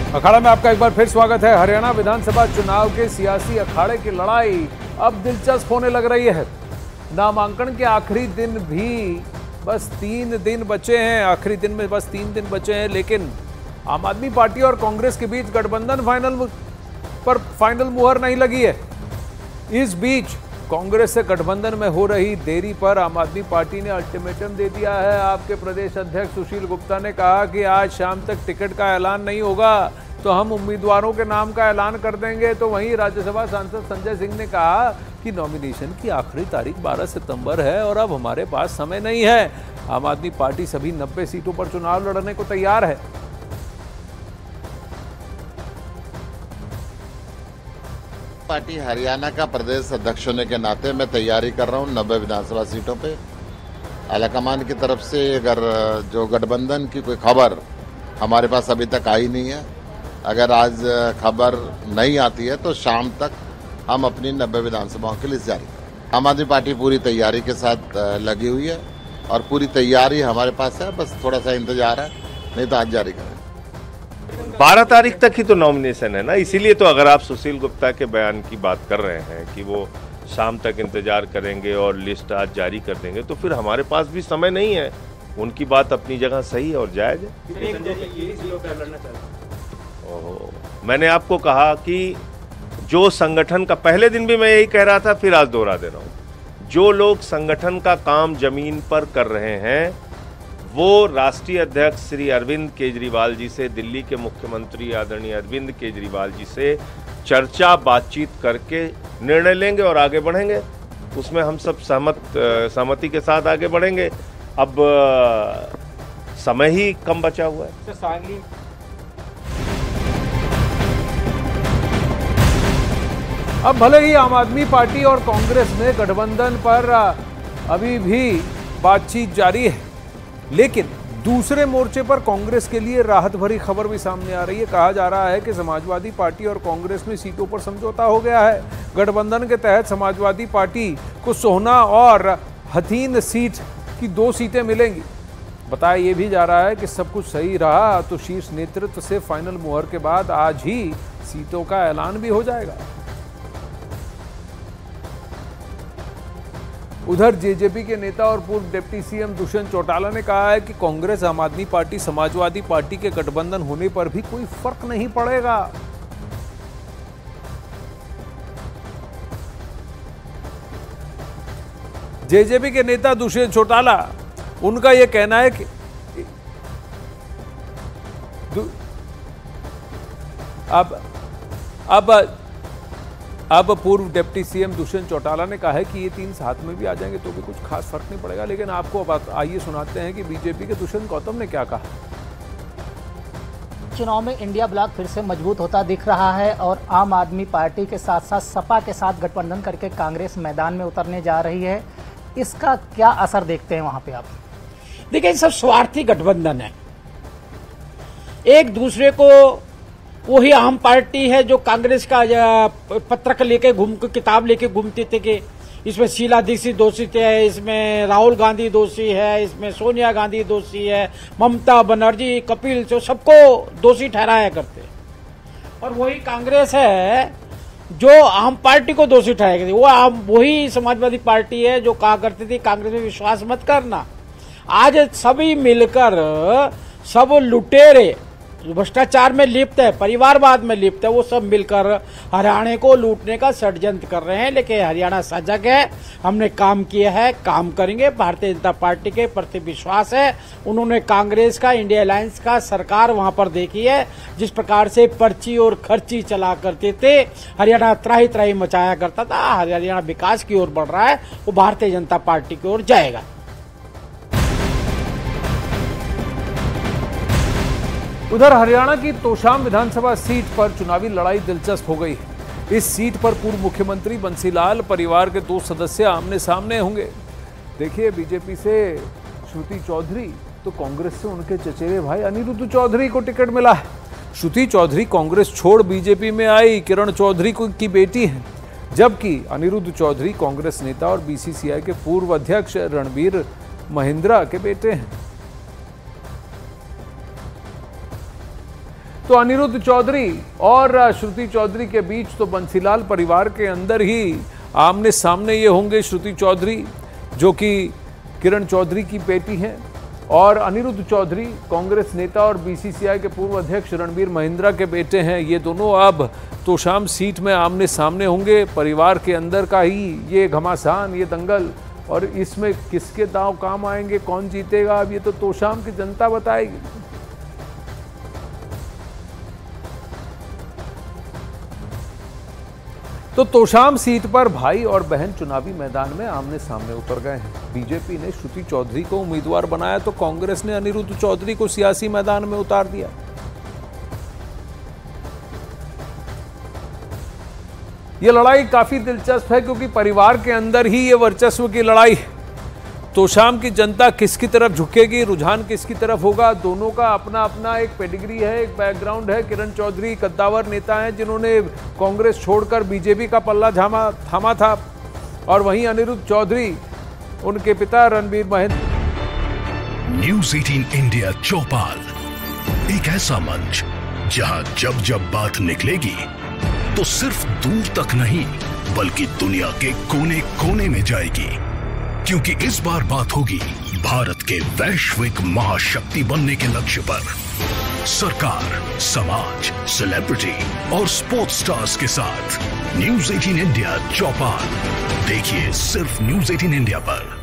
अखाड़ा में आपका एक बार फिर स्वागत है। हरियाणा विधानसभा चुनाव के सियासी अखाड़े की लड़ाई अब दिलचस्प होने लग रही है। नामांकन के आखिरी दिन भी बस 3 दिन बचे हैं। आखिरी दिन में बस 3 दिन बचे हैं, लेकिन आम आदमी पार्टी और कांग्रेस के बीच गठबंधन फाइनल मुहर नहीं लगी है। इस बीच कांग्रेस से गठबंधन में हो रही देरी पर आम आदमी पार्टी ने अल्टीमेटम दे दिया है। आपके प्रदेश अध्यक्ष सुशील गुप्ता ने कहा कि आज शाम तक टिकट का ऐलान नहीं होगा तो हम उम्मीदवारों के नाम का ऐलान कर देंगे। तो वहीं राज्यसभा सांसद संजय सिंह ने कहा कि नॉमिनेशन की आखिरी तारीख 12 सितंबर है और अब हमारे पास समय नहीं है। आम आदमी पार्टी सभी 90 सीटों पर चुनाव लड़ने को तैयार है। पार्टी हरियाणा का प्रदेश अध्यक्ष होने के नाते मैं तैयारी कर रहा हूँ 90 विधानसभा सीटों पे। आलाकमान की तरफ से अगर जो गठबंधन की कोई खबर हमारे पास अभी तक आई नहीं है, अगर आज खबर नहीं आती है तो शाम तक हम अपनी 90 विधानसभाओं की लिस्ट जारी करेंगे। आम आदमी पार्टी पूरी तैयारी के साथ लगी हुई है और पूरी तैयारी हमारे पास है, बस थोड़ा सा इंतजार है, नहीं तो आज जारी करेंगे। 12 तारीख तक ही तो नॉमिनेशन है ना, इसीलिए तो अगर आप सुशील गुप्ता के बयान की बात कर रहे हैं कि वो शाम तक इंतजार करेंगे और लिस्ट आज जारी कर देंगे, तो फिर हमारे पास भी समय नहीं है। उनकी बात अपनी जगह सही है और जायज है। ओहो, मैंने आपको कहा कि जो संगठन का, पहले दिन भी मैं यही कह रहा था, फिर आज दोहरा दे रहा हूं, जो लोग संगठन का काम जमीन पर कर रहे हैं वो राष्ट्रीय अध्यक्ष श्री अरविंद केजरीवाल जी से, दिल्ली के मुख्यमंत्री आदरणीय अरविंद केजरीवाल जी से चर्चा बातचीत करके निर्णय लेंगे और आगे बढ़ेंगे। उसमें हम सब सहमति के साथ आगे बढ़ेंगे। अब समय ही कम बचा हुआ है। अब भले ही आम आदमी पार्टी और कांग्रेस में गठबंधन पर अभी भी बातचीत जारी है, लेकिन दूसरे मोर्चे पर कांग्रेस के लिए राहत भरी खबर भी सामने आ रही है। कहा जा रहा है कि समाजवादी पार्टी और कांग्रेस में सीटों पर समझौता हो गया है। गठबंधन के तहत समाजवादी पार्टी को सोहना और हथीन सीट की 2 सीटें मिलेंगी। बताया यह भी जा रहा है कि सब कुछ सही रहा तो शीर्ष नेतृत्व से फाइनल मुहर के बाद आज ही सीटों का ऐलान भी हो जाएगा। उधर जेजेपी के नेता और पूर्व डिप्टी सीएम दुष्यंत चौटाला ने कहा है कि कांग्रेस, आम आदमी पार्टी, समाजवादी पार्टी के गठबंधन होने पर भी कोई फर्क नहीं पड़ेगा। जेजेपी के नेता दुष्यंत चौटाला, उनका यह कहना है कि अब पूर्व डिप्टी सीएम दुष्यंत चौटाला ने कहा है कि ये 3 साथ में भी आ जाएंगे तो भी कुछ खास फर्क नहीं पड़ेगा। लेकिन आपको अब आइए सुनाते हैं कि बीजेपी के दुष्यंत गौतम ने क्या कहा। चुनाव में इंडिया ब्लॉक फिर से मजबूत होता दिख रहा है और आम आदमी पार्टी के साथ साथ सपा के साथ गठबंधन करके कांग्रेस मैदान में उतरने जा रही है। इसका क्या असर देखते हैं वहां पे आप? देखिए, सब स्वार्थी गठबंधन है। एक दूसरे को, वही आम पार्टी है जो कांग्रेस का पत्रक लेके किताब लेके घूमते थे कि इसमें शीला दीक्षित दोषी है, इसमें राहुल गांधी दोषी है, इसमें सोनिया गांधी दोषी है, ममता बनर्जी, कपिल जो सबको दोषी ठहराया करते। और वही कांग्रेस है जो आम पार्टी को दोषी ठहराया करती। वही समाजवादी पार्टी है जो कहा करती थी कांग्रेस में विश्वास मत करना। आज सभी मिलकर, सब लुटेरे भ्रष्टाचार में लिप्त है, परिवारवाद में लिप्त है, वो सब मिलकर हरियाणा को लूटने का षड्यंत्र कर रहे हैं। लेकिन हरियाणा सजग है, हमने काम किया है, काम करेंगे। भारतीय जनता पार्टी के प्रति विश्वास है। उन्होंने कांग्रेस का, इंडिया अलायंस का सरकार वहां पर देखी है, जिस प्रकार से पर्ची और खर्ची चला करते थे, हरियाणा त्राही त्राही मचाया करता था। हरियाणा विकास की ओर बढ़ रहा है, वो भारतीय जनता पार्टी की ओर जाएगा। उधर हरियाणा की तोशाम विधानसभा सीट पर चुनावी लड़ाई दिलचस्प हो गई है। इस सीट पर पूर्व मुख्यमंत्री बंसीलाल परिवार के 2 सदस्य आमने सामने होंगे। देखिए, बीजेपी से श्रुति चौधरी तो कांग्रेस से उनके चचेरे भाई अनिरुद्ध चौधरी को टिकट मिला है। श्रुति चौधरी कांग्रेस छोड़ बीजेपी में आई किरण चौधरी की बेटी है, जबकि अनिरुद्ध चौधरी कांग्रेस नेता और बीसीसीआई के पूर्व अध्यक्ष रणबीर महिंद्रा के बेटे हैं। तो अनिरुद्ध चौधरी और श्रुति चौधरी के बीच तो बंसीलाल परिवार के अंदर ही आमने सामने ये होंगे। श्रुति चौधरी जो कि किरण चौधरी की बेटी हैं और अनिरुद्ध चौधरी कांग्रेस नेता और बीसीसीआई के पूर्व अध्यक्ष रणबीर महिंद्रा के बेटे हैं। ये दोनों अब तोशाम सीट में आमने सामने होंगे। परिवार के अंदर का ही ये घमासान, ये दंगल, और इसमें किसके दांव काम आएंगे, कौन जीतेगा, अब ये तो तोशाम की जनता बताएगी। तो तोशाम सीट पर भाई और बहन चुनावी मैदान में आमने सामने उतर गए हैं। बीजेपी ने श्रुति चौधरी को उम्मीदवार बनाया तो कांग्रेस ने अनिरुद्ध चौधरी को सियासी मैदान में उतार दिया। यह लड़ाई काफी दिलचस्प है क्योंकि परिवार के अंदर ही यह वर्चस्व की लड़ाई है। तोशाम की जनता किसकी तरफ झुकेगी, रुझान किसकी तरफ होगा, दोनों का अपना अपना एक पेडिग्री है, एक बैकग्राउंड है। किरण चौधरी कद्दावर नेता हैं जिन्होंने कांग्रेस छोड़कर बीजेपी का पल्ला थामा था, और वहीं अनिरुद्ध चौधरी, उनके पिता रणबीर महिंद्रा। न्यूज़ 18 इंडिया चौपाल, एक ऐसा मंच जहां जब जब बात निकलेगी तो सिर्फ दूर तक नहीं बल्कि दुनिया के कोने कोने में जाएगी, क्योंकि इस बार बात होगी भारत के वैश्विक महाशक्ति बनने के लक्ष्य पर। सरकार, समाज, सेलिब्रिटी और स्पोर्ट्स स्टार्स के साथ न्यूज़ 18 इंडिया चौपाल देखिए सिर्फ न्यूज़ 18 इंडिया पर।